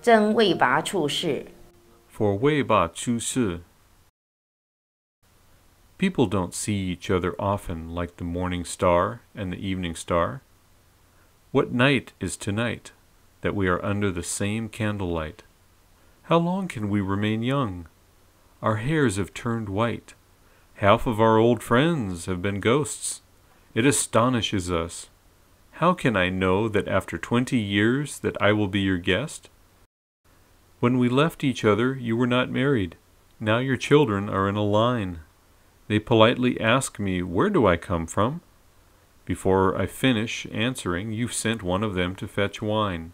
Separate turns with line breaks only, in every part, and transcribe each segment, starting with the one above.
真为拔处事
For 为拔处事 People don't see each other often like the morning star and the evening star. What night is tonight, that we are under the same candlelight? How long can we remain young? Our hairs have turned white. Half of our old friends have been ghosts. It astonishes us. How can I know that after 20 years that I will be your guest? When we left each other, you were not married. Now your children are in a line. They politely ask me, where do I come from? Before I finish answering, you've sent one of them to fetch wine.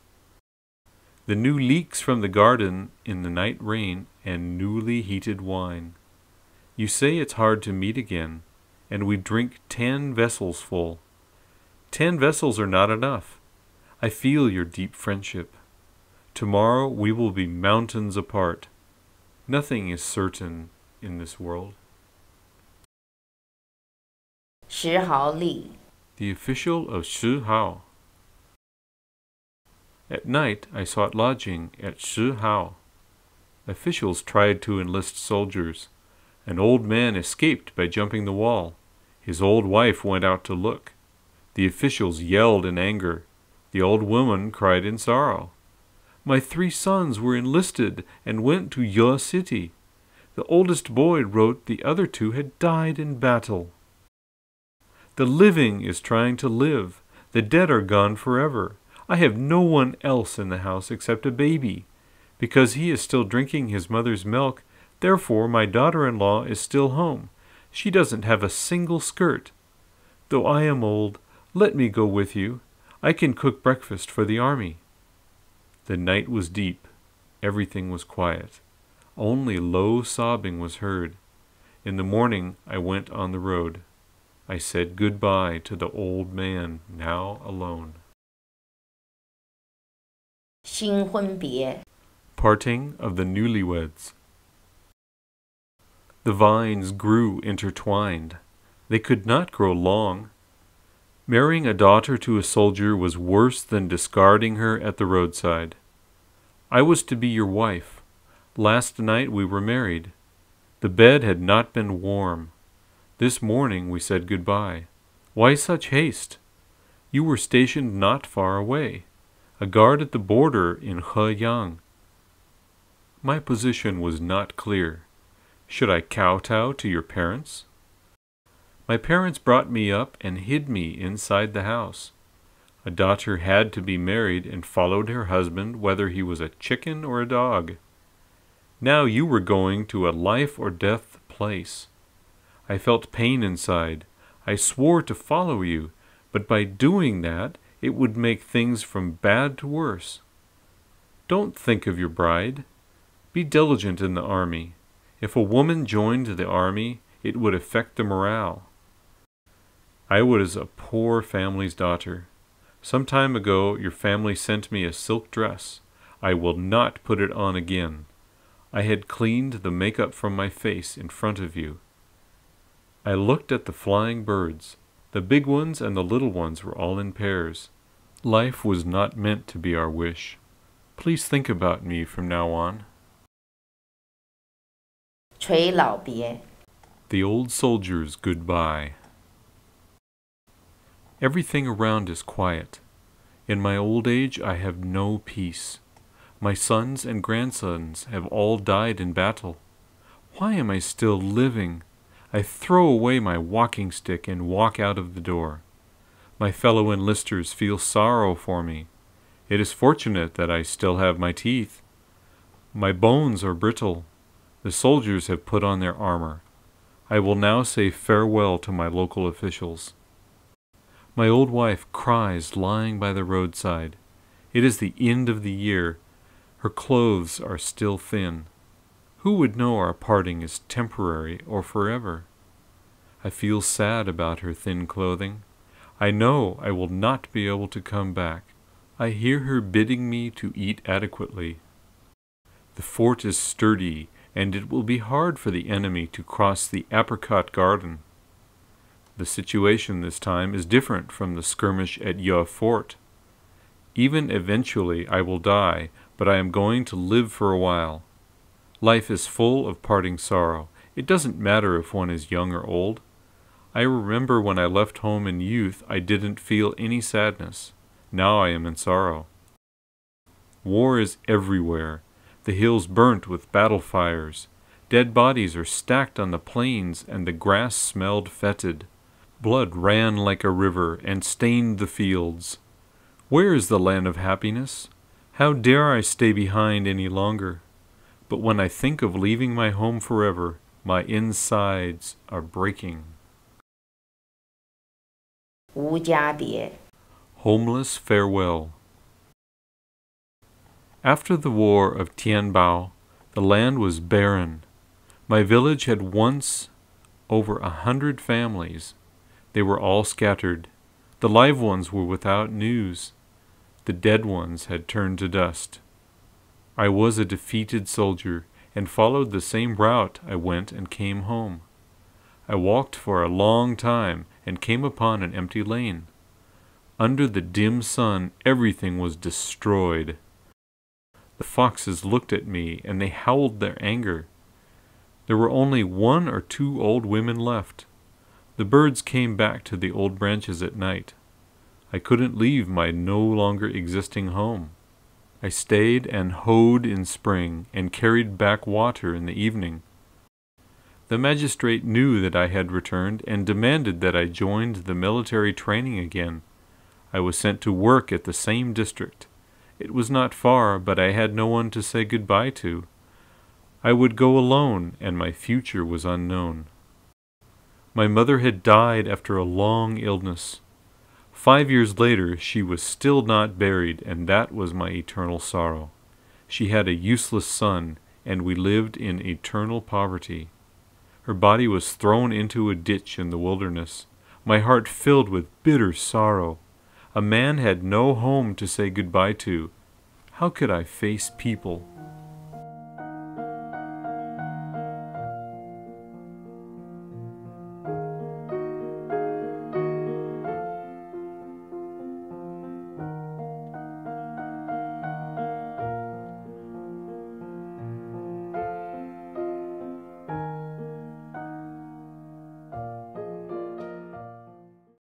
The new leaks from the garden in the night rain and newly heated wine. You say it's hard to meet again, and we drink 10 vessels full. 10 vessels are not enough. I feel your deep friendship. Tomorrow we will be mountains apart. Nothing is certain in this world.
石壕吏
The official of Shi Hao. At night I sought lodging at Shi Hao. Officials tried to enlist soldiers. An old man escaped by jumping the wall. His old wife went out to look. The officials yelled in anger. The old woman cried in sorrow. My 3 sons were enlisted and went to your city. The oldest boy wrote the other 2 had died in battle. The living is trying to live. The dead are gone forever. I have no one else in the house except a baby. Because he is still drinking his mother's milk, therefore my daughter-in-law is still home. She doesn't have a single skirt. Though I am old, let me go with you. I can cook breakfast for the army. The night was deep. Everything was quiet. Only low sobbing was heard. In the morning I went on the road. I said goodbye to the old man, now alone.
新婚别
Parting of the newlyweds. The vines grew intertwined. They could not grow long. Marrying a daughter to a soldier was worse than discarding her at the roadside. I was to be your wife. Last night we were married. The bed had not been warm. This morning we said goodbye. Why such haste? You were stationed not far away, a guard at the border in Heyang. My position was not clear. Should I kowtow to your parents? My parents brought me up and hid me inside the house. A daughter had to be married and followed her husband whether he was a chicken or a dog. Now you were going to a life or death place. I felt pain inside. I swore to follow you, but by doing that, it would make things from bad to worse. Don't think of your bride. Be diligent in the army. If a woman joined the army, it would affect the morale. I was a poor family's daughter. Some time ago, your family sent me a silk dress. I will not put it on again. I had cleaned the makeup from my face in front of you. I looked at the flying birds. The big ones and the little ones were all in pairs. Life was not meant to be our wish. Please think about me from now on.
垂老别
The old soldier's goodbye. Everything around is quiet. In my old age I have no peace. My sons and grandsons have all died in battle. Why am I still living? I throw away my walking stick and walk out of the door. My fellow enlisters feel sorrow for me. It is fortunate that I still have my teeth. My bones are brittle. The soldiers have put on their armor. I will now say farewell to my local officials. My old wife cries lying by the roadside. It is the end of the year. Her clothes are still thin. Who would know our parting is temporary or forever? I feel sad about her thin clothing. I know I will not be able to come back. I hear her bidding me to eat adequately. The fort is sturdy, and it will be hard for the enemy to cross the apricot garden. The situation this time is different from the skirmish at your fort. Even eventually I will die, but I am going to live for a while. Life is full of parting sorrow. It doesn't matter if one is young or old. I remember when I left home in youth, I didn't feel any sadness. Now I am in sorrow. War is everywhere. The hills burnt with battle fires. Dead bodies are stacked on the plains, and the grass smelled fetid. Blood ran like a river and stained the fields. Where is the land of happiness? How dare I stay behind any longer? But when I think of leaving my home forever, my insides are breaking.
无家别
Homeless farewell. After the War of Tianbao, the land was barren. My village had once over 100 families. They were all scattered. The live ones were without news. The dead ones had turned to dust. I was a defeated soldier, and followed the same route I went and came home. I walked for a long time, and came upon an empty lane. Under the dim sun, everything was destroyed. The foxes looked at me, and they howled their anger. There were only 1 or 2 old women left. The birds came back to the old branches at night. I couldn't leave my no longer existing home. I stayed and hoed in spring, and carried back water in the evening. The magistrate knew that I had returned, and demanded that I joined the military training again. I was sent to work at the same district. It was not far, but I had no one to say goodbye to. I would go alone, and my future was unknown. My mother had died after a long illness. 5 years later, she was still not buried, and that was my eternal sorrow. She had a useless son, and we lived in eternal poverty. Her body was thrown into a ditch in the wilderness. My heart filled with bitter sorrow. A man had no home to say goodbye to. How could I face people